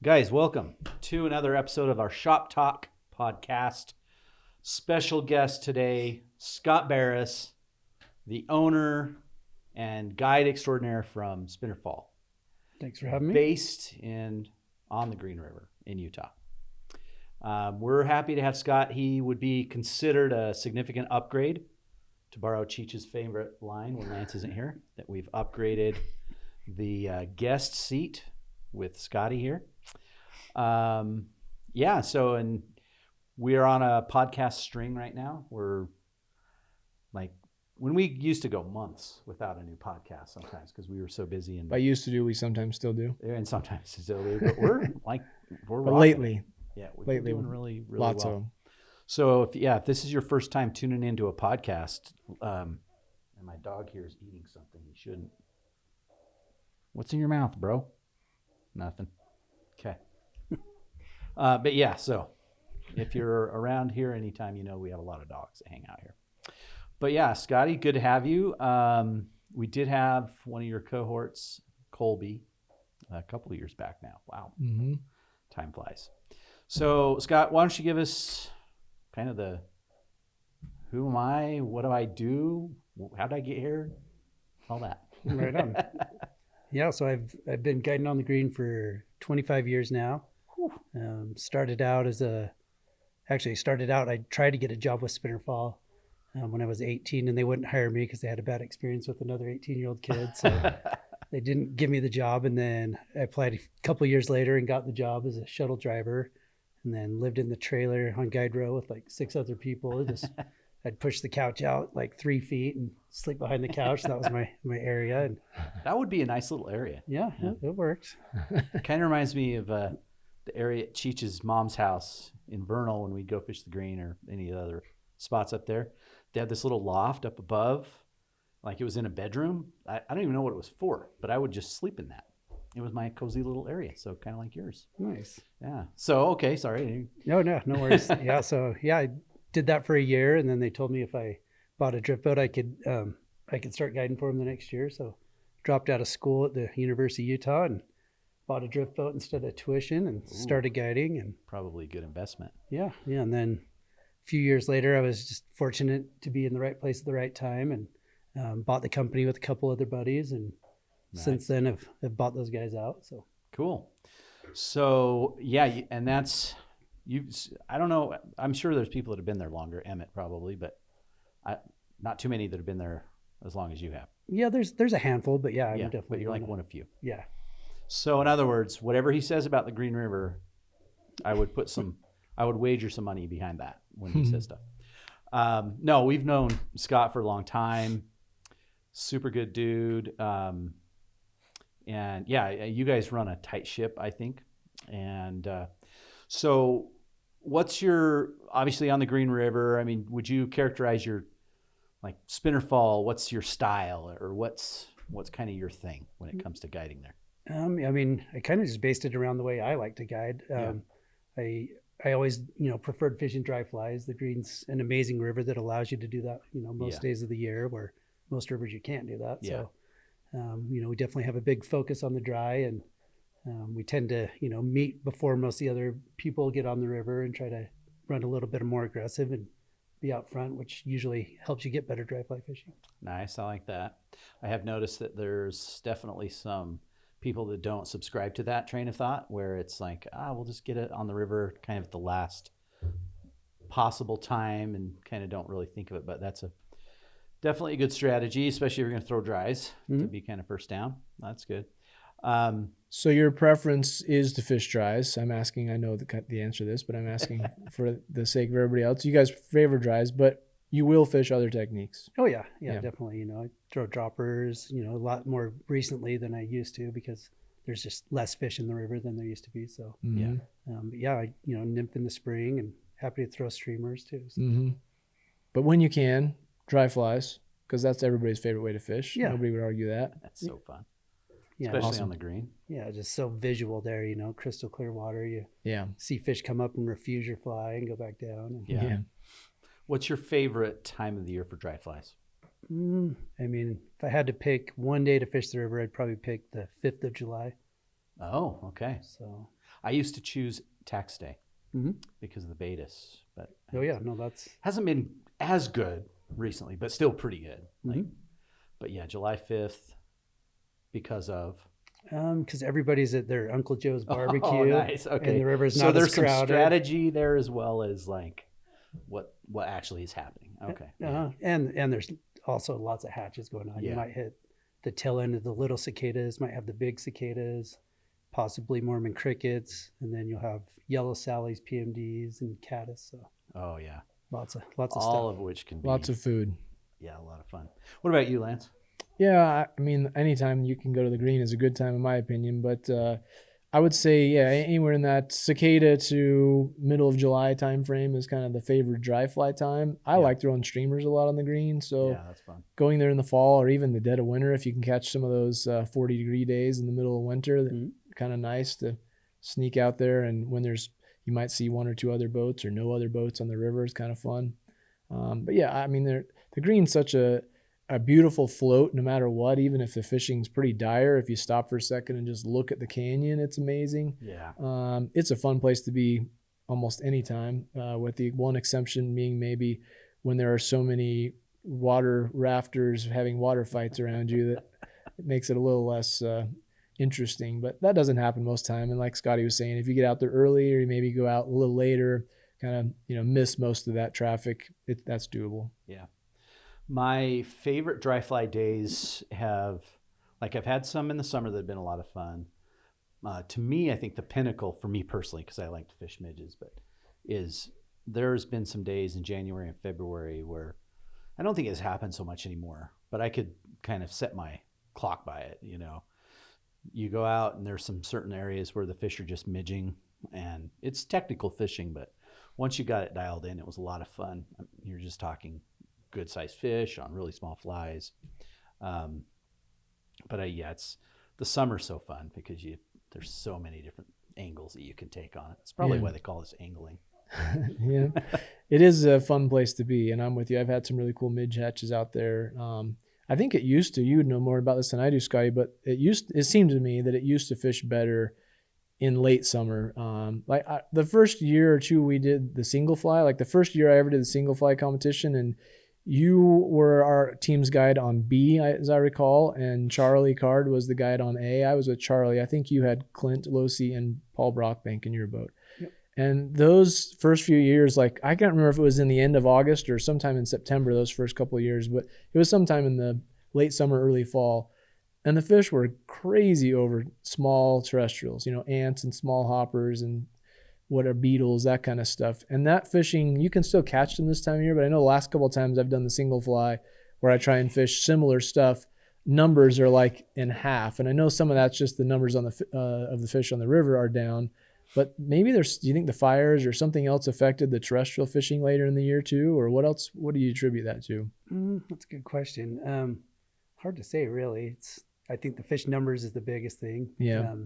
Guys, welcome to another episode of our Shop Talk podcast. Special guest today, Scott Barrus, the owner and guide extraordinaire from Spinner Fall. Thanks for having me. Based on the Green River in Utah. We're happy to have Scott. He would be considered a significant upgrade, to borrow Cheech's favorite line when Lance isn't here, that we've upgraded the guest seat with Scotty here. And we are on a podcast string right now. We're like, when we used to go months without a new podcast sometimes because we were so busy. And I used to do, we sometimes still do. And sometimes still do, but we're but lately. Yeah, we're doing really lots well. of them. So if this is your first time tuning into a podcast, and my dog here is eating something he shouldn't. What's in your mouth, bro? Nothing. Okay. But yeah, so if you're around here anytime, we have a lot of dogs that hang out here. But yeah, Scotty, good to have you. We did have one of your cohorts, Colby, a couple of years back now. Wow. Mm-hmm. Time flies. So Scott, why don't you give us kind of the who am I? What do I do? How did I get here? All that. Right on. Yeah, so I've been guiding on the green for 25 years now. Started out, I tried to get a job with Spinner Fall when I was 18, and they wouldn't hire me because they had a bad experience with another 18-year-old kid. So they didn't give me the job, and then I applied a couple of years later and got the job as a shuttle driver, and then lived in the trailer on Guide Row with like 6 other people. I'd push the couch out like 3 feet and sleep behind the couch. That was my area. And that would be a nice little area. Yeah. It worked. It kind of reminds me of the area at Cheech's mom's house in Vernal when we'd go fish the green or any of the other spots up there. They had this little loft up above, like it was in a bedroom. I don't even know what it was for, but I would just sleep in that. It was my cozy little area, so kind of like yours. Nice. Yeah. So, okay, sorry. No worries. Yeah, so I did that for a year, and then they told me if I bought a drift boat, I could start guiding for them the next year. So dropped out of school at the University of Utah and bought a drift boat instead of tuition and started guiding. And probably a good investment. Yeah. And then a few years later, I was just fortunate to be in the right place at the right time and bought the company with a couple other buddies. And since then, I've bought those guys out. So cool. So yeah, and that's I don't know. I'm sure there's people that have been there longer. Emmett probably, but not too many that have been there as long as you have. Yeah, there's a handful, but I'm definitely. But you're like one of few. Yeah. So in other words, whatever he says about the Green River, I would wager some money behind that when he says stuff. No, we've known Scott for a long time. Super good dude. And yeah, you guys run a tight ship, I think. And so what's your, obviously on the Green River, I mean, would you characterize your like Spinner Fall? What's your style or what's kind of your thing when it comes to guiding there? I mean, I kind of just based it around the way I like to guide. I always, preferred fishing dry flies. The Green's an amazing river that allows you to do that, most days of the year, where most rivers you can't do that. Yeah. So, we definitely have a big focus on the dry, and we tend to, meet before most of the other people get on the river and try to run a little bit more aggressive and be out front, which usually helps you get better dry fly fishing. Nice. I like that. I have noticed that there's definitely some people that don't subscribe to that train of thought where it's like, we'll just get it on the river kind of at the last possible time and kind of don't really think of it. But that's definitely a good strategy, especially if you're going to throw dries to be kind of first down. That's good. So your preference is to fish dries. I'm asking, I know the answer to this, but I'm asking for the sake of everybody else. You guys favor dries, but you will fish other techniques. Oh yeah, definitely. I throw droppers, a lot more recently than I used to because there's just less fish in the river than there used to be. So I nymph in the spring and happy to throw streamers too. So. Mm-hmm. But when you can, dry flies, because that's everybody's favorite way to fish. Yeah. Nobody would argue that. That's so fun. Yeah, especially awesome. on the green. Yeah, just so visual there, crystal clear water. You see fish come up and refuse your fly and go back down. Yeah. What's your favorite time of the year for dry flies? I mean, if I had to pick one day to fish the river, I'd probably pick the 5th of July. Oh, okay. So I used to choose tax day Mm-hmm. because of the betas, but Oh yeah, no, that's hasn't been as good recently, but still pretty good. Like, but yeah, July 5th because of because everybody's at their Uncle Joe's barbecue. Oh, nice. Okay. And the river's So not there's as some crowded. strategy there as well as like what actually is happening. Okay. And there's also lots of hatches going on. Yeah. You might hit the tail end of the little cicadas, might have the big cicadas, possibly Mormon crickets, and then you'll have yellow sallies, PMDs, and caddis. So Oh yeah. lots of All stuff. of which can be Lots of food. a lot of fun. What about you, Lance? Yeah, I mean, anytime you can go to the green is a good time in my opinion. But I would say, yeah, anywhere in that cicada to middle of July time frame is kind of the favorite dry fly time. I like throwing streamers a lot on the green. So Yeah, that's fun. going there in the fall or even the dead of winter, if you can catch some of those 40-degree days in the middle of winter, kind of nice to sneak out there. And when you might see one or two other boats or no other boats on the river, it's kind of fun. But yeah, I mean, the green's such a beautiful float no matter what, even if the fishing's pretty dire. If you stop for a second and just look at the canyon, it's amazing. Yeah. It's a fun place to be almost any time, with the one exception being maybe when there are so many water rafters having water fights around you that it makes it a little less interesting. But that doesn't happen most time. And like Scotty was saying, if you get out there early or you maybe go out a little later, kind of miss most of that traffic, that's doable. Yeah. My favorite dry fly days I've had some in the summer that have been a lot of fun. To me, I think the pinnacle for me personally, because I like to fish midges, but there's been some days in January and February where I don't think it's happened so much anymore, but I could kind of set my clock by it. You go out and there's some certain areas where the fish are just midging, and it's technical fishing, but once you got it dialed in, it was a lot of fun. You're just talking good sized fish on really small flies. It's the summer's so fun because there's so many different angles that you can take on it. It's probably why they call this angling. Yeah, it is a fun place to be, and I'm with you. I've had some really cool midge hatches out there. I think it used to, you would know more about this than I do, Scotty, but it seemed to me that it used to fish better in late summer. The first year or two we did the single fly, like the first year I ever did the single fly competition, and you were our team's guide on B, as I recall, and Charlie Card was the guide on A. I was with Charlie. I think you had Clint Losi and Paul Brockbank in your boat. Yep. And those first few years, like I can't remember if it was in the end of August or sometime in September, those first couple of years, but it was sometime in the late summer, early fall. And the fish were crazy over small terrestrials, ants and small hoppers and what are beetles, that kind of stuff. And that fishing, you can still catch them this time of year, but I know the last couple of times I've done the single fly where I try and fish similar stuff, numbers are like in half. And I know some of that's just the numbers on of the fish on the river are down, but maybe do you think the fires or something else affected the terrestrial fishing later in the year too? Or what do you attribute that to? That's a good question. Hard to say, really. I think the fish numbers is the biggest thing. Yeah.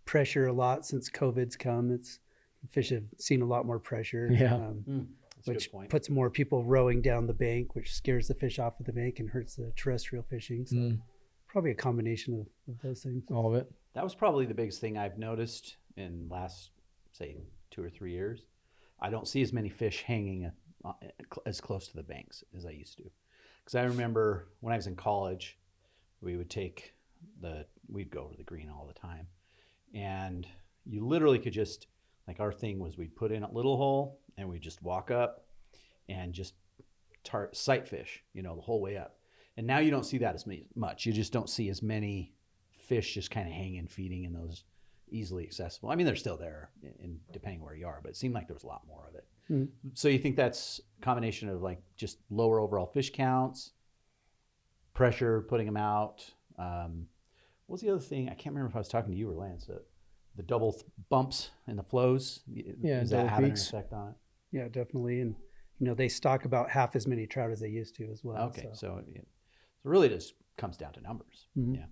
Pressure a lot since COVID's come. Fish have seen a lot more pressure. Yeah. Which puts more people rowing down the bank, which scares the fish off of the bank and hurts the terrestrial fishing. So probably a combination of those things. All of it. That was probably the biggest thing I've noticed in last, say, 2 or 3 years. I don't see as many fish hanging as close to the banks as I used to. Because I remember when I was in college, we'd go over the green all the time. And you literally could just, like our thing was we'd put in a little hole and we'd just walk up and just sight fish, the whole way up. And now you don't see that as much. You just don't see as many fish just kind of hanging, feeding in those easily accessible. I mean, they're still there depending where you are, but it seemed like there was a lot more of it. So you think that's a combination of like just lower overall fish counts, pressure, putting them out. What was the other thing? I can't remember if I was talking to you or Lance. The double bumps in the flows. Yeah, does that have an effect on it? Yeah, definitely. And they stock about half as many trout as they used to as well. Okay, so it really just comes down to numbers. Yeah.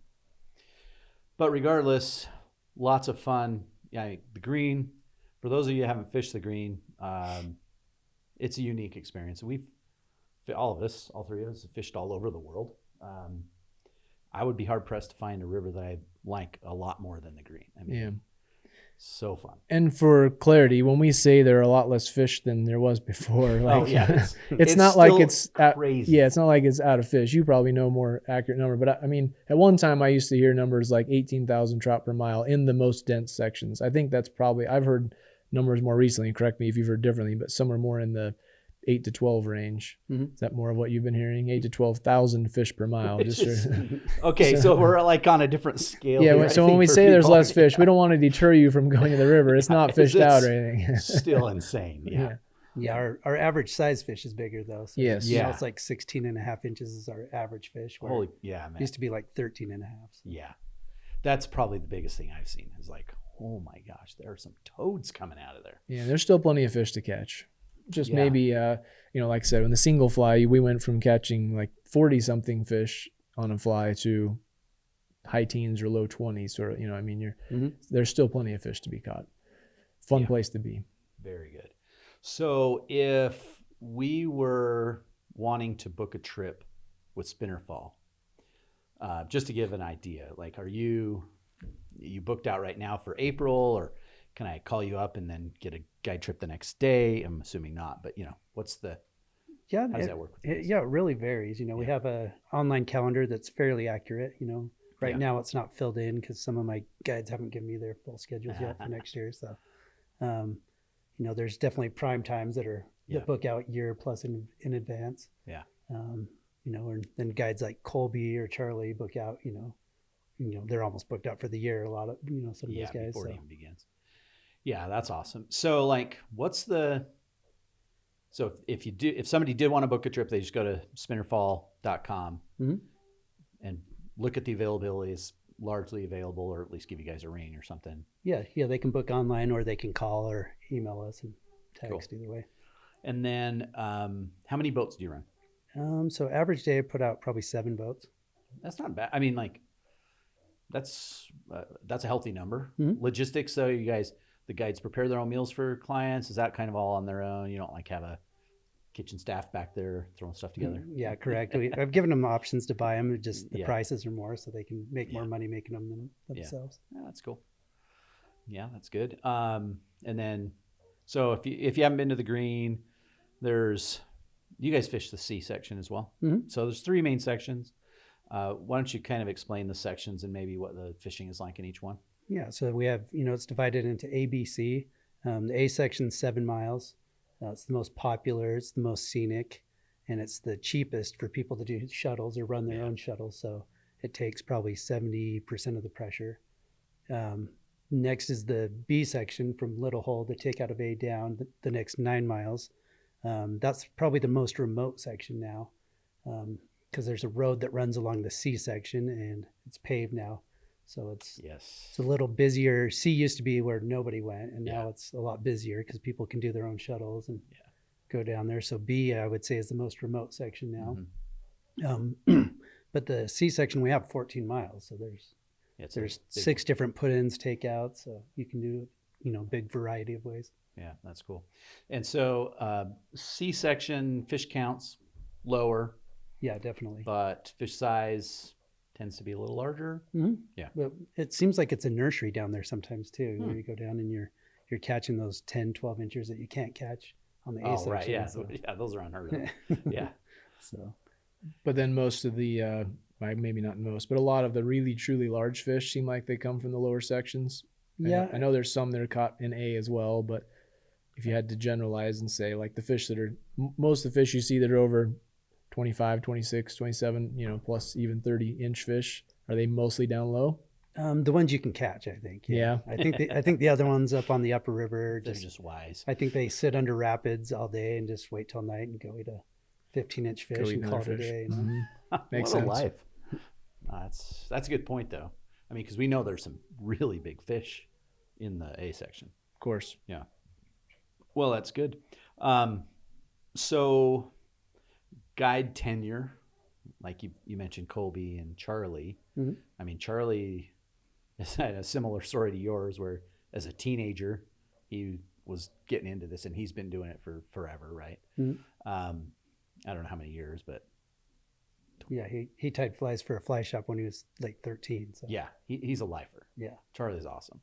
But regardless, lots of fun. Yeah, the green. For those of you who haven't fished the green, it's a unique experience. All three of us, have fished all over the world. I would be hard pressed to find a river that I like a lot more than the green. I mean, So fun. And for clarity, when we say there are a lot less fish than there was before, like, Oh yeah, it's not like still it's crazy. yeah, it's not like it's out of fish. You probably know more accurate number, but I mean, at one time I used to hear numbers like 18,000 trout per mile in the most dense sections. I think that's probably, I've heard numbers more recently. Correct me if you've heard differently, but somewhere more in the 8 to 12 range. Mhm. Is that more of what you've been hearing? 8 to 12,000 fish per mile. Which Just is- okay, so we're like on a different scale. yeah. here, I So when think, we for say there's people. less fish, we don't want to deter you from going to the river. It's not fished out or anything. Still insane. Yeah. Yeah, our average size fish is bigger though. So Yes. now Yeah. it's like 16.5 inches is our average fish. Where Holy, yeah, it man. used to be like 13.5. So. Yeah. That's probably the biggest thing I've seen is like, oh my gosh, there are some toads coming out of there. Yeah, there's still plenty of fish to catch. Just Yeah. maybe, like I said, when the single fly, we went from catching like 40 something fish on a fly to high teens or low 20s, or I mean, there's still plenty of fish to be caught. Fun Yeah. place to be. Very good. So if we were wanting to book a trip with Spinnerfall, just to give an idea, like, are you booked out right now for April, or can I call you up and then get a guide trip the next day? I'm assuming not, but what's the, Yeah, how does that work with you guys? yeah, it really varies. We have a online calendar that's fairly accurate. Right Yeah. now it's not filled in because some of my guides haven't given me their full schedules yet for next year. So, there's definitely prime times that Yeah. book out year plus in advance. Yeah. And then guides like Colby or Charlie book out. They're almost booked out for the year. A lot of some of Yeah, those guys. before So. it even begins. Yeah, that's awesome. So like, so if somebody did want to book a trip, they just go to spinnerfall.com Mhm. and look at the availability. It's largely available, or at least give you guys a ring or something. Yeah, they can book online or they can call or email us and text either way. And then how many boats do you run? So average day I put out probably 7 boats. That's not bad. I mean, like, that's a healthy number. Mhm. Logistics, though, the guides prepare their own meals for clients. Is that kind of all on their own? You don't like have a kitchen staff back there throwing stuff together? Yeah, correct. I've given them options to buy them. Just the Yeah. prices are more, so they can make more Yeah. money making them than themselves. Yeah, that's cool. Yeah, that's good. And then, so if you haven't been to the Green, you guys fish the C section as well. Mhm. So there's 3 main sections. Why don't you kind of explain the sections and maybe what the fishing is like in each one? Yeah, so we have, it's divided into A, B, C. The A section 7 miles. It's the most popular, it's the most scenic, and it's the cheapest for people to do shuttles or run their own shuttles. So it takes probably 70% of the pressure. Next is the B section from Little Hole to take out of A down the next 9 miles. That's probably the most remote section now because there's a road that runs along the C section and it's paved now. So it's a little busier. C used to be where nobody went, and now it's a lot busier because people can do their own shuttles and go down there. So B, I would say, is the most remote section now. Mm-hmm. But the C section, we have 14 miles. So there's 6 different put-ins, takeouts. So you can do, big variety of ways. Yeah, that's cool. And so C section fish counts lower, Yeah, definitely. but fish size tends to be a little larger. Mm-hmm. Yeah. But it seems like it's a nursery down there sometimes too. Where you go down and you're catching those 10, 12 inches that you can't catch on the A section. Right. Yeah. So. Yeah, those are unheard of. Yeah. So. But then most of the, maybe not most, but a lot of the really truly large fish seem like they come from the lower sections. Yeah. I know there's some that are caught in A as well, but if you had to generalize and say like the fish that are, most of the fish you see that are over 25, 26, 27, plus even 30-inch fish, are they mostly down low? The ones you can catch, I think. Yeah. I think the other ones up on the upper river, They're just wise. I think they sit under rapids all day and just wait till night and go eat a 15-inch fish and call it a day. Makes What sense. a life. That's a good point, though. I mean, because we know there's some really big fish in the A section. Of course. Yeah. Well, that's good. So guide tenure, like you mentioned Colby and Charlie. Mhm. I mean, Charlie has had a similar story to yours where as a teenager, he was getting into this and he's been doing it for forever, right? Mhm. I don't know how many years, but Yeah, he tied flies for a fly shop when he was like 13. So. yeah, he's a lifer. Yeah. Charlie's awesome.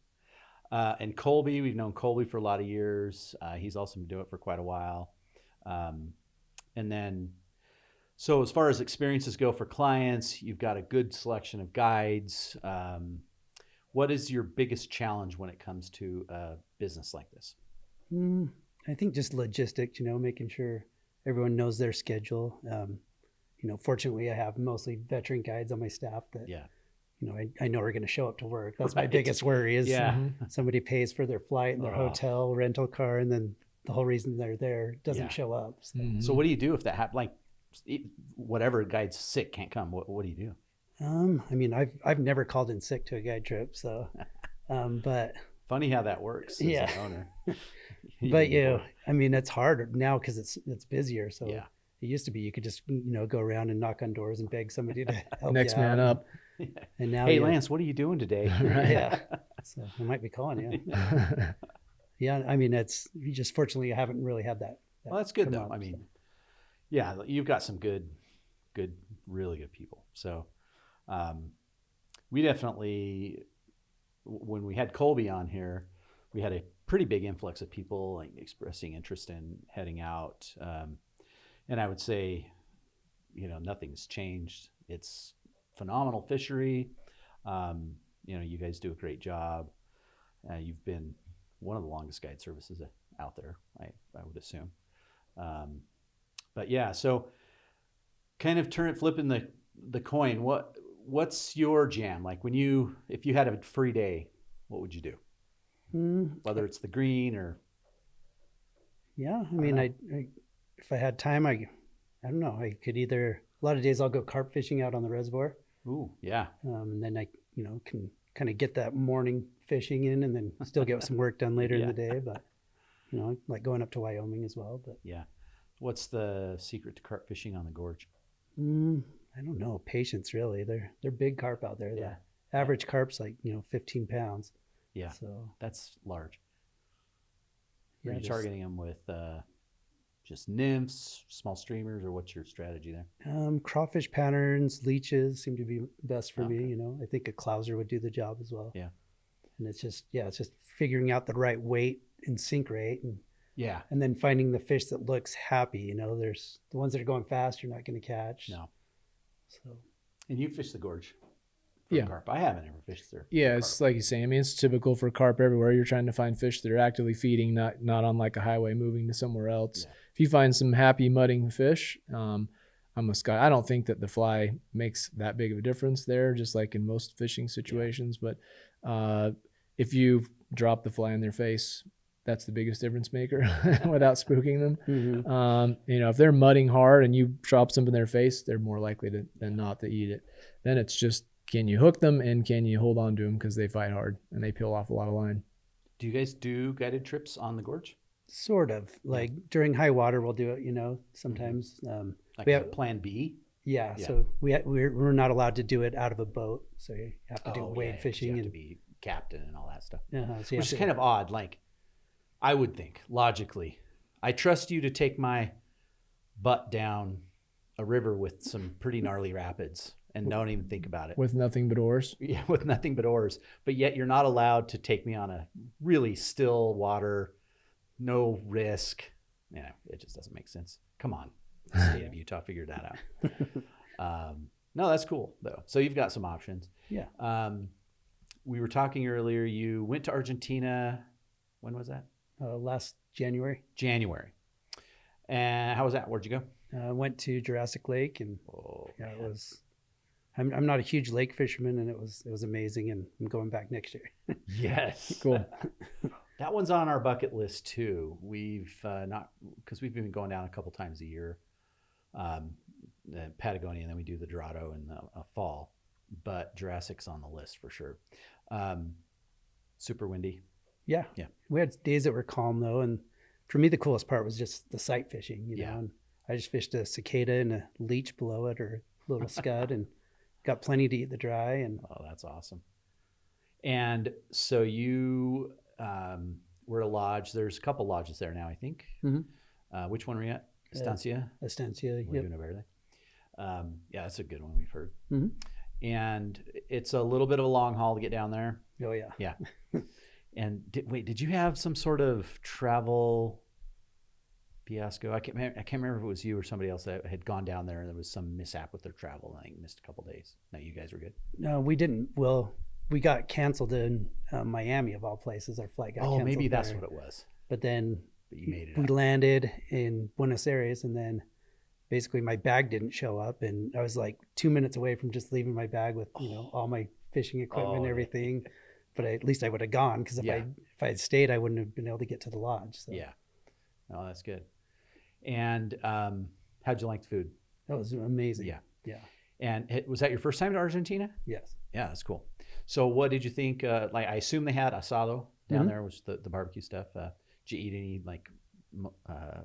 And Colby, we've known Colby for a lot of years. He's also been doing it for quite a while. And then, so as far as experiences go for clients, you've got a good selection of guides. What is your biggest challenge when it comes to a business like this? I think just logistics, making sure everyone knows their schedule. Fortunately, I have mostly veteran guides on my staff that, Yeah. I know are going to show up to work. That's my Right. biggest worry is Yeah. somebody pays for their flight and their hotel, rental car, and then the whole reason they're there doesn't Yeah. show up. So. So what do you do if that happens? Like, whatever guide's sick can't come. What do you do? I've never called in sick to a guide trip, so, but Funny how that works as Yeah. an owner. but it's hard now because it's busier. So Yeah. it used to be you could just go around and knock on doors and beg somebody to help Next you man out. up. And now, Hey, Lance, what are you doing today? yeah, so I might be calling you. Yeah, it's you just fortunately I haven't really had that. Well, that's good come though. up, I mean, yeah, you've got some good, really good people. So, we definitely, when we had Colby on here, we had a pretty big influx of people like expressing interest in heading out. And I would say, nothing's changed. It's phenomenal fishery. You guys do a great job. You've been one of the longest guide services out there, I would assume. But yeah, so kind of flipping the coin. What's your jam? Like if you had a free day, what would you do? Whether it's the green or. Yeah, I if I had time, I don't know. I could a lot of days I'll go carp fishing out on the reservoir. Ooh, yeah. And then I, can kind of get that morning fishing in and then still get some work done later in the day. But, like going up to Wyoming as well. But yeah. What's the secret to carp fishing on the gorge? I don't know. Patience, really. They're big carp out there. Yeah. The average carp's like, 15 pounds. Yeah. So that's large. Are yeah, you targeting them with just nymphs, small streamers, or what's your strategy there? Crawfish patterns, leeches seem to be best for Okay. me. I think a clouser would do the job as well. Yeah. And it's just figuring out the right weight and sink rate Yeah. and then finding the fish that looks happy. There's the ones that are going fast you're not going to catch. No. So And you fish the gorge for Yeah. carp. I haven't ever fished there. Yeah, it's like you say. It's typical for carp everywhere. You're trying to find fish that are actively feeding, not on like a highway moving to somewhere else. Yeah. If you find some happy mudding fish, I'm a Scott. I don't think that the fly makes that big of a difference there, just like in most fishing situations. But if you drop the fly in their face, that's the biggest difference maker without spooking them. Mm-hmm. If they're mudding hard and you drop something in their face, they're more likely than not to eat it. Then it's just, can you hook them and can you hold on to them because they fight hard and they peel off a lot of line. Do you guys do guided trips on the gorge? Sort of. Like during high water, we'll do it, sometimes. Like we a have, plan B? yeah, Yeah. so we're not allowed to do it out of a boat. So you have to do wade fishing. You have and to be captain and all that stuff. so you Which have is to- kind of odd. Like, I would think, logically, I trust you to take my butt down a river with some pretty gnarly rapids and don't even think about it. With nothing but oars. Yeah, with nothing but oars. But yet you're not allowed to take me on a really still water, no risk. Yeah, it just doesn't make sense. Come on, state of Utah, figure that out. No, that's cool though. So you've got some options. Yeah. We were talking earlier. You went to Argentina. When was that? Last January, January. And how was that? Where'd you go? went to Jurassic Lake and Oh, yeah, it man. was. I'm not a huge lake fisherman, and it was amazing, and I'm going back next year. Yes. Cool. That one's on our bucket list too. We've not, because we've been going down a couple times a year, Patagonia, and then we do the Dorado in the fall. But Jurassic's on the list for sure. Super windy. Yeah. Yeah. We had days that were calm though, and for me the coolest part was just the sight fishing. You Yeah. know, and I just fished a cicada and a leech below it, or a little scud, and got plenty to eat the dry. And Oh, that's awesome. And so you were at a lodge. There's a couple lodges there now, I think. Mhm. Which one were you at? Estancia? Estancia. Yep. Laguna Verde. Yeah, that's a good one we've heard. Mhm. And it's a little bit of a long haul to get down there. Oh yeah. Yeah. And did you have some sort of travel fiasco? I can't remember if it was you or somebody else that had gone down there and there was some mishap with their travel and missed a couple days. No, you guys were good. No, we didn't. Well, we got canceled in Miami of all places. Our flight got canceled. Oh, maybe that's there. what it was. But then But you made it. we up. landed in Buenos Aires, and then basically my bag didn't show up, and I was like 2 minutes away from just leaving my bag with all my fishing equipment and everything. But at least I would have gone, because if I had stayed, I wouldn't have been able to get to the lodge. So. Yeah. Oh, that's good. And how'd you like the food? That was amazing. Yeah. Yeah. And was that your first time to Argentina? Yes. Yeah, that's cool. So what did you think? Like, I assume they had asado down there, which is the barbecue stuff. Did you eat any like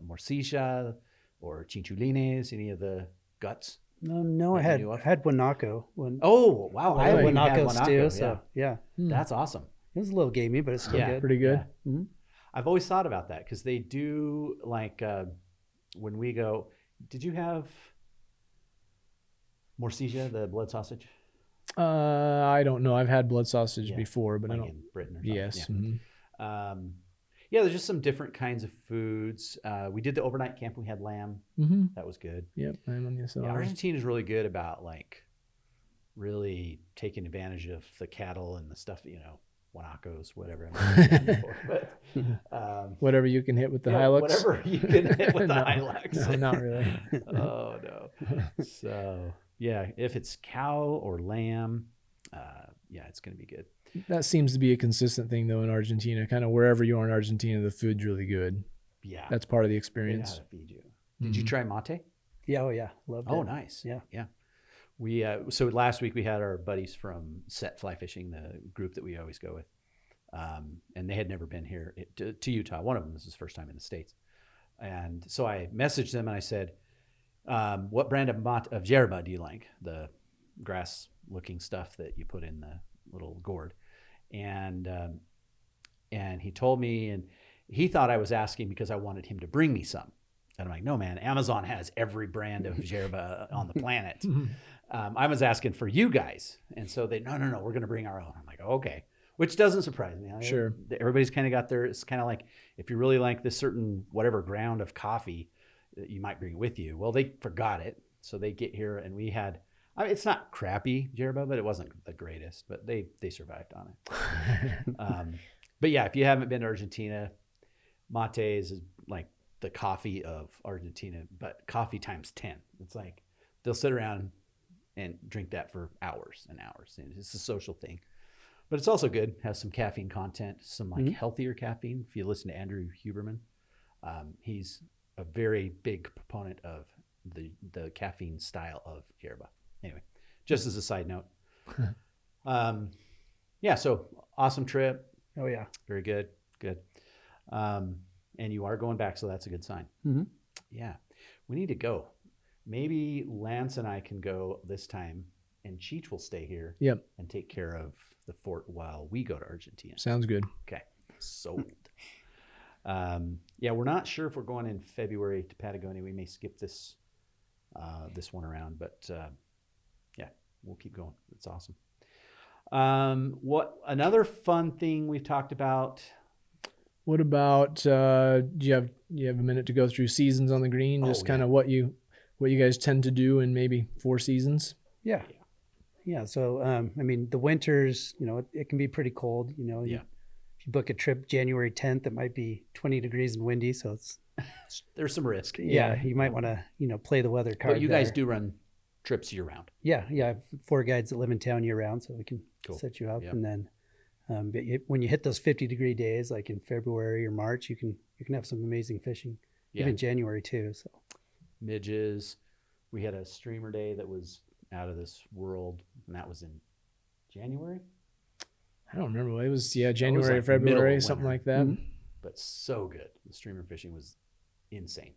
morcilla or chinchulines, any of the guts? No, I that you had knew of? guanaco. Oh, wow. I had guanaco stew. So yeah, That's awesome. it was a little gamey, but it's still good. Pretty good. Yeah. Mm-hmm. I've always thought about that because they do like when we go. Did you have morcilla, the blood sausage? I don't know. I've had blood sausage Yeah, before, but like I don't. in Britain or something. Yes. Yeah. Mhm. Yeah, there's just some different kinds of foods. We did the overnight camp. We had lamb. Mm-hmm. That was good. Yep. I'm on the asado. Yeah, Argentina is really good about like really taking advantage of the cattle and the stuff, guanacos, whatever. But, Whatever you can hit with the yeah, Hilux. whatever you can hit with the No, Hilux. No, not really. Oh no. So yeah, if it's cow or lamb, yeah, it's gonna be good. That seems to be a consistent thing though in Argentina. Kind of wherever you are in Argentina, the food's really good. Yeah, That's part of the they know experience. how to feed you. Did you try mate? Yeah. Oh yeah. Loved it. Oh, nice. Yeah. Yeah. We so last week we had our buddies from Set Fly Fishing, the group that we always go with, and they had never been here to Utah. One of them, this is his first time in the States, and so I messaged them and I said, "What brand of yerba do you like? The grass-looking stuff that you put in the little gourd?" And he told me, and he thought I was asking because I wanted him to bring me some. And I'm like, no, man, Amazon has every brand of yerba on the planet. I was asking for you guys. And so they, no, we're going to bring our own. I'm like, okay, which doesn't surprise me. Sure. Everybody's kind of got their, it's kind of like if you really like this certain whatever ground of coffee, you might bring it with you. Well, they forgot it. So they get here and we had, it's not crappy yerba, but it wasn't the greatest, but they survived on it. But yeah, if you haven't been to Argentina, mates is like the coffee of Argentina, but coffee times 10. It's like they'll sit around and drink that for hours and hours. And it's a social thing, but it's also good. Has some caffeine content, some like healthier caffeine. If you listen to Andrew Huberman, he's a very big proponent of the caffeine style of yerba. Anyway, just as a side note. Yeah, so awesome trip. Oh yeah. Very good. And you are going back, so that's a good sign. Mm-hmm. Yeah, we need to go. Maybe Lance and I can go this time, and Cheech will stay here. Yep. And take care of the fort while we go to Argentina. Sounds good. Okay, sold. Yeah, we're not sure if we're going in February to Patagonia. We may skip this one around, but yeah, we'll keep going. It's awesome. What another fun thing we've talked about? What about do you have a minute to go through seasons on the green? Just kind of what you guys tend to do in maybe 4 seasons? Yeah. Yeah. So, I mean, the winters, it can be pretty cold, If you book a trip January 10th, it might be 20 degrees and windy. So There's some risk. Yeah, you might want to, play the weather card. But you guys do run trips year round. Yeah. I have 4 guides that live in town year round, so we can set you up. Yep. And then when you hit those 50-degree days, like in February or March, you can have some amazing fishing. Yeah. Even January too. So Midges. We had a streamer day that was out of this world, and that was in January. I don't remember. It was January or like February, middle something winter. like that. But so good. The streamer fishing was insane.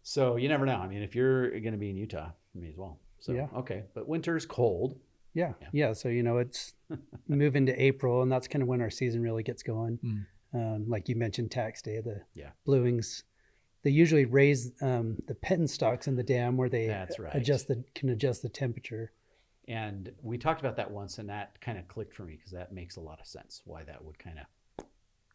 So you never know. I mean, if you're going to be in Utah, you may as well. So okay, but winter's cold. Yeah. So it's move into April, and that's kind of when our season really gets going. Like you mentioned, tax day, the bluewings. They usually raise the penstocks in the dam where they adjust the temperature. And we talked about that once, and that kind of clicked for me because that makes a lot of sense why that would kind of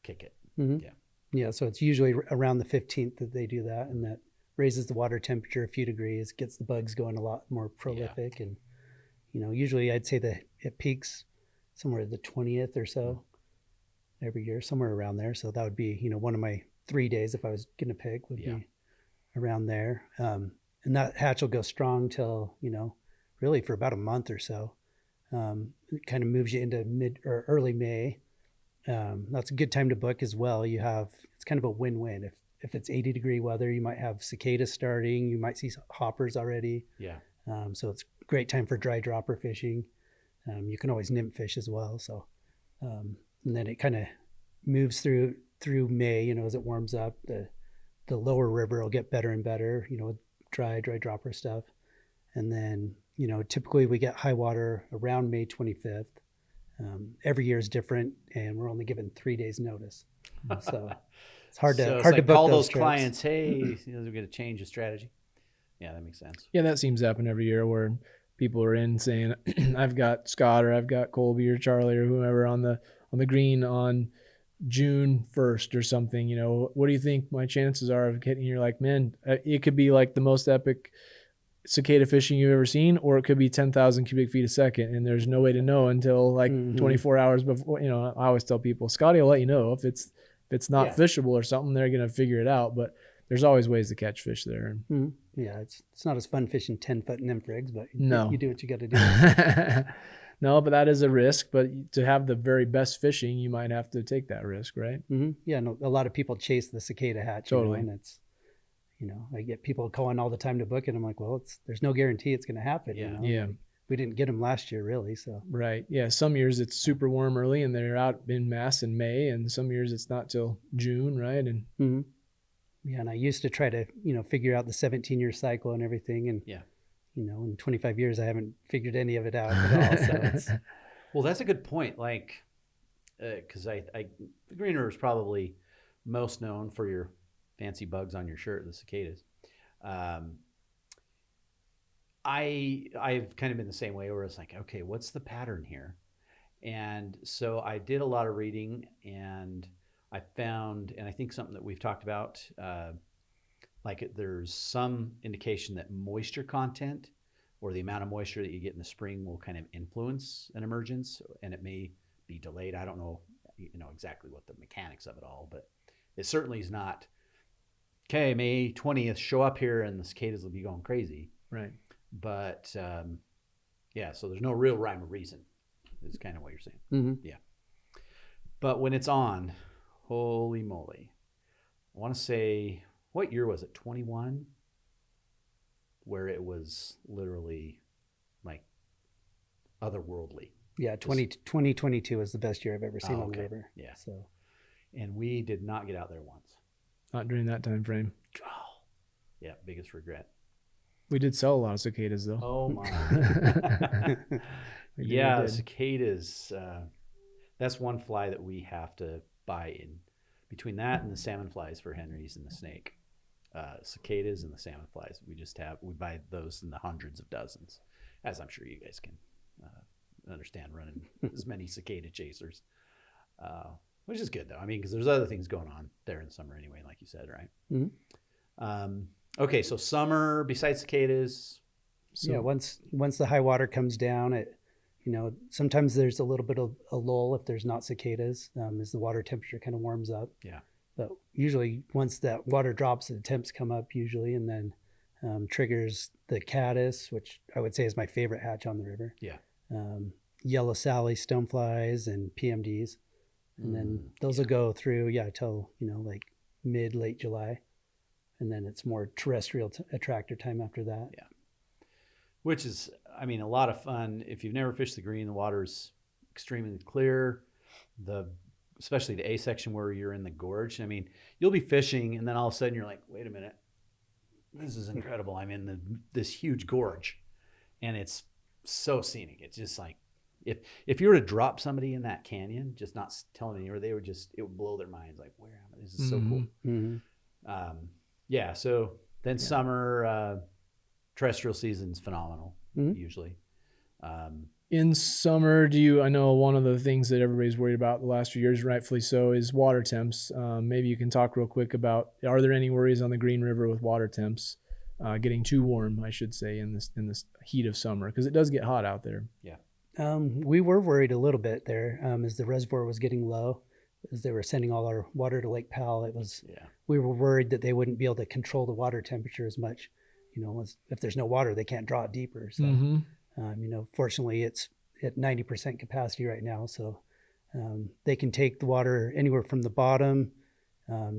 kick it. Mhm. Yeah. Yeah, so it's usually around the 15th that they do that, and that raises the water temperature a few degrees, gets the bugs going a lot more prolific, and usually I'd say that it peaks somewhere the 20th or so every year, somewhere around there. So that would be one of my 3 days if I was going to pick would be around there, and that hatch will go strong till really for about a month or so. It kind of moves you into mid or early May. That's a good time to book as well. It's kind of a win-win. If it's 80-degree weather, you might have cicadas starting. You might see hoppers already. Yeah. So it's a great time for dry dropper fishing. You can always nymph fish as well. So, and then it kind of moves through May. As it warms up, the lower river will get better and better. With dry dropper stuff, and then typically we get high water around May 25th. Every year is different, and we're only given 3 days notice. So it's hard to book call those trips. clients. Hey, we're going to change the strategy. Yeah, that makes sense. Yeah, that seems to happen every year where people are in saying, I've got Scott or I've got Colby or Charlie or whoever on the green on June 1st or something. What do you think my chances are of getting? You're like, man, it could be like the most epic cicada fishing you've ever seen, or it could be 10,000 cubic feet a second, and there's no way to know until like 24 hours before. I always tell people, Scotty will let you know if it's not fishable or something. They're gonna figure it out, but there's always ways to catch fish there. Yeah, it's not as fun fishing 10-foot nymph rigs, but no, you do what you got to do. No, but that is a risk. But to have the very best fishing, you might have to take that risk, right? Yeah, no, a lot of people chase the cicada hatch. Totally. And it's I get people calling all the time to book it. I'm like, well, there's no guarantee it's going to happen. Yeah. We didn't get them last year, really. So right, yeah. Some years it's super warm early, and they're out in mass in May, and some years it's not till June, right? And yeah, and I used to try to figure out the 17-year cycle and everything, and in 25 years I haven't figured any of it out at all. So well, that's a good point. Like, because the Green River is probably most known for your fancy bugs on your shirt, the cicadas. I've kind of been the same way where it's like, okay, what's the pattern here? And so I did a lot of reading, and I found, and I think something that we've talked about, like there's some indication that moisture content or the amount of moisture that you get in the spring will kind of influence an emergence, and it may be delayed. I don't know, exactly what the mechanics of it all, but it certainly is not, okay, May 20th, show up here and the cicadas will be going crazy. right. But yeah, so there's no real rhyme or reason, is kind of what you're saying. Yeah. But when it's on, holy moly. I want to say, what year was it? 21? Where it was literally like otherworldly. Yeah, 2022 is the best year I've ever seen on the river. Yeah. So, and we did not get out there once. Not during that time frame. Oh, yeah, biggest regret. We did sell a lot of cicadas though. Oh my. Yeah, cicadas. That's one fly that we have to buy in. Between that and the salmon flies for Henry's and the snake, cicadas and the salmon flies, we buy those in the hundreds of dozens, as I'm sure you guys can understand running as many cicada chasers, which is good though. I mean, because there's other things going on there in summer anyway, like you said, right? Okay, so summer besides cicadas. So, yeah, once the high water comes down, sometimes there's a little bit of a lull if there's not cicadas, as the water temperature kind of warms up. Yeah. But usually once that water drops, the temps come up usually, and then triggers the caddis, which I would say is my favorite hatch on the river. Yeah. Yellow Sally, stoneflies, and PMDs. And then those will go through, till, like late July. And then it's more terrestrial attractor time after that. Yeah. Which is, I mean, a lot of fun. If you've never fished the green, the water's extremely clear. Especially the A section where you're in the gorge. I mean, you'll be fishing and then all of a sudden you're like, wait a minute, this is incredible. I'm in this huge gorge and it's so scenic. It's just like, if you were to drop somebody in that canyon, just not telling them anywhere, it would blow their minds. Like, where am I? This is so cool. Yeah. So then summer, terrestrial season's phenomenal, usually. In summer, I know one of the things that everybody's worried about the last few years, rightfully so, is water temps. Maybe you can talk real quick about, are there any worries on the Green River with water temps getting too warm, I should say, in this heat of summer? Because it does get hot out there. Yeah. We were worried a little bit there as the reservoir was getting low, as they were sending all our water to Lake Powell. We were worried that they wouldn't be able to control the water temperature as much. If there's no water, they can't draw it deeper. So, fortunately, it's at 90% capacity right now. So they can take the water anywhere from the bottom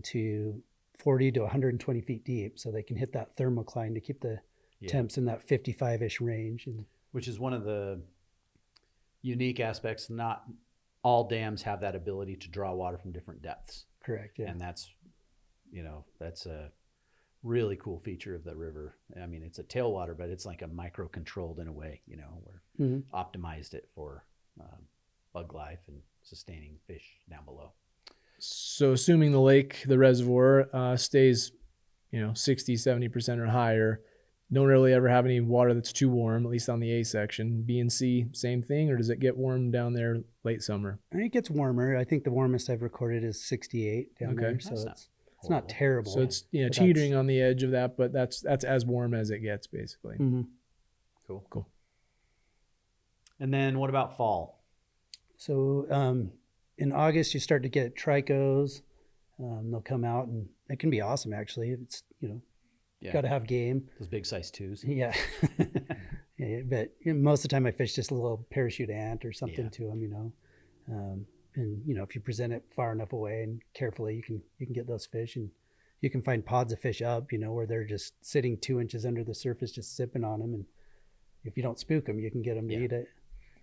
to 40 to 120 feet deep. So they can hit that thermocline to keep the temps in that 55-ish range. Which is one of the unique aspects. Not all dams have that ability to draw water from different depths. Correct. Yeah. And that's a really cool feature of the river. I mean, it's a tailwater, but it's like a micro-controlled in a way, where optimized it for bug life and sustaining fish down below. So assuming the reservoir stays, 60, 70% or higher, don't really ever have any water that's too warm, at least on the A section. B and C, same thing, or does it get warm down there late summer? I think it gets warmer. I think the warmest I've recorded is 68 down there. So it's not terrible. So it's teetering on the edge of that, but that's as warm as it gets, basically. Mm-hmm. Cool. And then what about fall? So in August, you start to get tricos. They'll come out, and it can be awesome, actually. It's, got to have game. Those big size twos. Yeah. But most of the time I fish just a little parachute ant or something to them, and if you present it far enough away and carefully, you can get those fish, and you can find pods of fish up, where they're just sitting 2 inches under the surface, just sipping on them. And if you don't spook them, you can get them to eat it.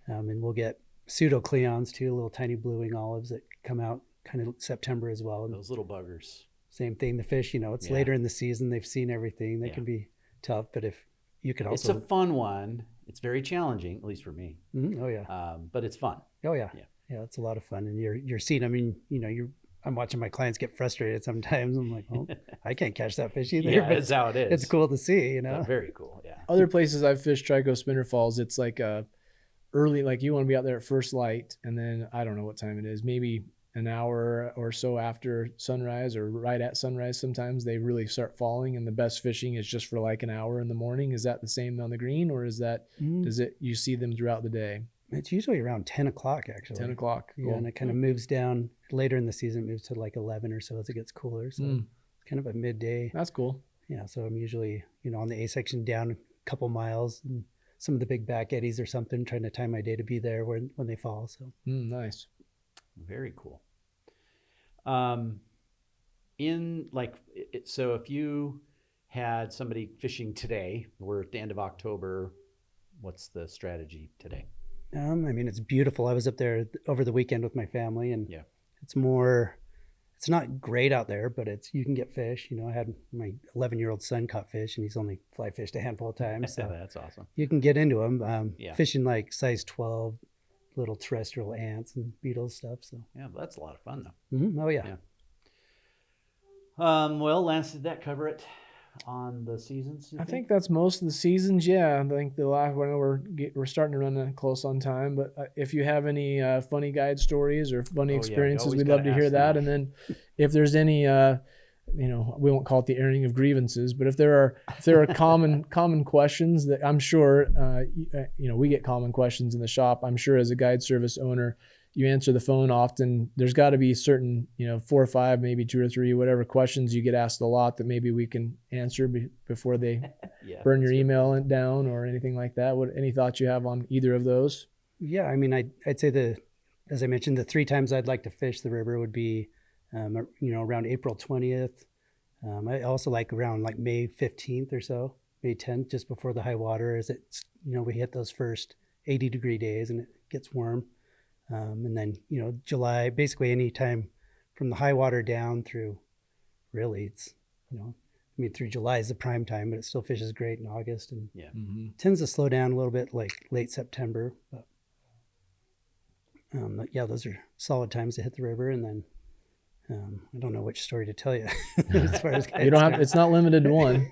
And we'll get pseudocleons too, little tiny blue wing olives that come out kind of September as well. And those little buggers. Same thing. The fish, it's later in the season. They've seen everything. They can be tough, but if you could also. It's a fun one. It's very challenging, at least for me. Mm-hmm. Oh yeah. But it's fun. Oh yeah. Yeah, it's a lot of fun, and you're seeing. I mean, I'm watching my clients get frustrated sometimes. I'm like, well, I can't catch that fish either. Yeah, that's how it is. It's cool to see, Very cool. Yeah. Other places I've fished Trico Spinner Falls, it's like early, like you want to be out there at first light, and then I don't know what time it is, maybe an hour or so after sunrise or right at sunrise. Sometimes they really start falling, and the best fishing is just for like an hour in the morning. Is that the same on the green, or is that you see them throughout the day? It's usually around 10 o'clock, actually. 10 o'clock. Cool. Yeah, and it kind of moves down later in the season. It moves to like 11 or so as it gets cooler. So it's kind of a midday. That's cool. Yeah, so I'm usually, on the A section down a couple miles, and some of the big back eddies or something, trying to time my day to be there when they fall. So nice. Very cool. So if you had somebody fishing today, we're at the end of October, what's the strategy today? I mean, it's beautiful. I was up there over the weekend with my family, and it's not great out there, but you can get fish. I had my 11-year-old son caught fish, and he's only fly fished a handful of times. So that's awesome. You can get into them. Fishing like size 12, little terrestrial ants and beetles stuff. So that's a lot of fun though. Mm-hmm. Oh yeah. Well, Lance, did that cover it on the seasons? I think that's most of the seasons. Yeah, I think the last one we're starting to run close on time. But if you have any funny guide stories or funny experiences, we'd love to hear that. And then if there's any, we won't call it the airing of grievances, but if there are common questions that I'm sure, we get common questions in the shop. I'm sure as a guide service owner, you answer the phone often. There's got to be certain, 4 or 5, maybe 2 or 3, whatever questions you get asked a lot that maybe we can answer before they burn your email down or anything like that. Any thoughts you have on either of those? Yeah, I mean, I'd say as I mentioned, the 3 times I'd like to fish the river would be, around April 20th. I also like around like May 15th or so, May 10th, just before the high water, as it's, we hit those first 80-degree days and it gets warm. And then, July, basically any time from the high water down through, really, it's, through July is the prime time, but it still fishes great in August, and tends to slow down a little bit like late September. But those are solid times to hit the river. And then I don't know which story to tell you as far as you don't have. It's not limited to one.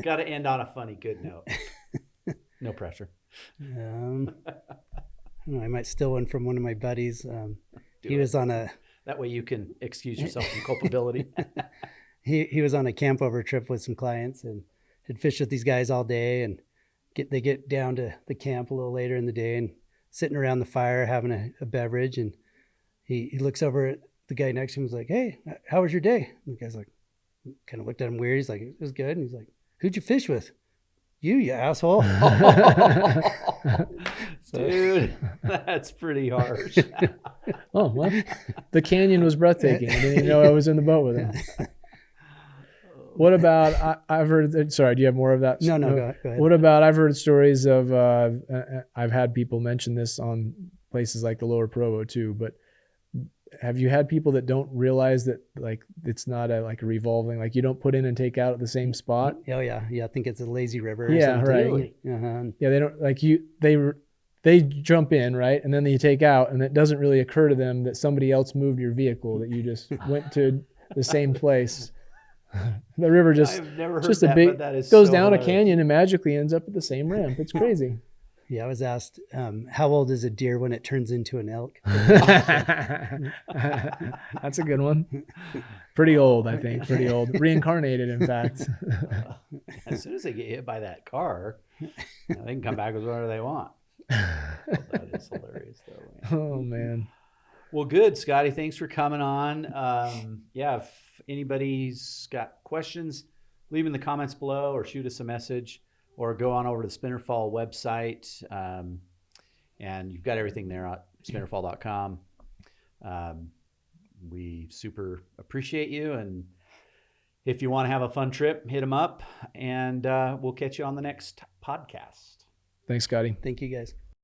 Got to end on a funny, good note. No pressure. I don't know, I might steal one from one of my buddies. Do He it. was on a That way you can excuse yourself from culpability. he was on a camp over trip with some clients and had fished with these guys all day, and they get down to the camp a little later in the day and sitting around the fire having a beverage, and he looks over at the guy next to him and is like, "Hey, how was your day?" And the guy's like, kind of looked at him weird. He's like, "It was good." And he's like, "Who'd you fish with?" "You asshole." Dude, that's pretty harsh. Oh, well, the canyon was breathtaking. I didn't even know I was in the boat with him. What about, I've heard, sorry, do you have more of that? No, go ahead. What about, I've heard stories of, I've had people mention this on places like the Lower Provo too, but have you had people that don't realize that like it's not a revolving, like you don't put in and take out at the same spot? Oh yeah. I think it's a lazy river. Or Yeah, something. right. Uh-huh. Yeah, they don't like they jump in, right? And then they take out, and it doesn't really occur to them that somebody else moved your vehicle, that you just went to the same place. The river just, I've never heard just that, a big, but that is goes so down hilarious. a canyon and magically ends up at the same ramp. It's crazy. Yeah, I was asked, how old is a deer when it turns into an elk? That's a good one. Pretty old, I think. Pretty old. Reincarnated, in fact. As soon as they get hit by that car, they can come back with whatever they want. That is hilarious, though. Man. Oh, man. Well, good, Scotty. Thanks for coming on. Yeah, if anybody's got questions, leave in the comments below or shoot us a message or go on over to the Spinnerfall website. And you've got everything there at spinnerfall.com. We super appreciate you. And if you want to have a fun trip, hit them up and we'll catch you on the next podcast. Thanks, Scotty. Thank you guys.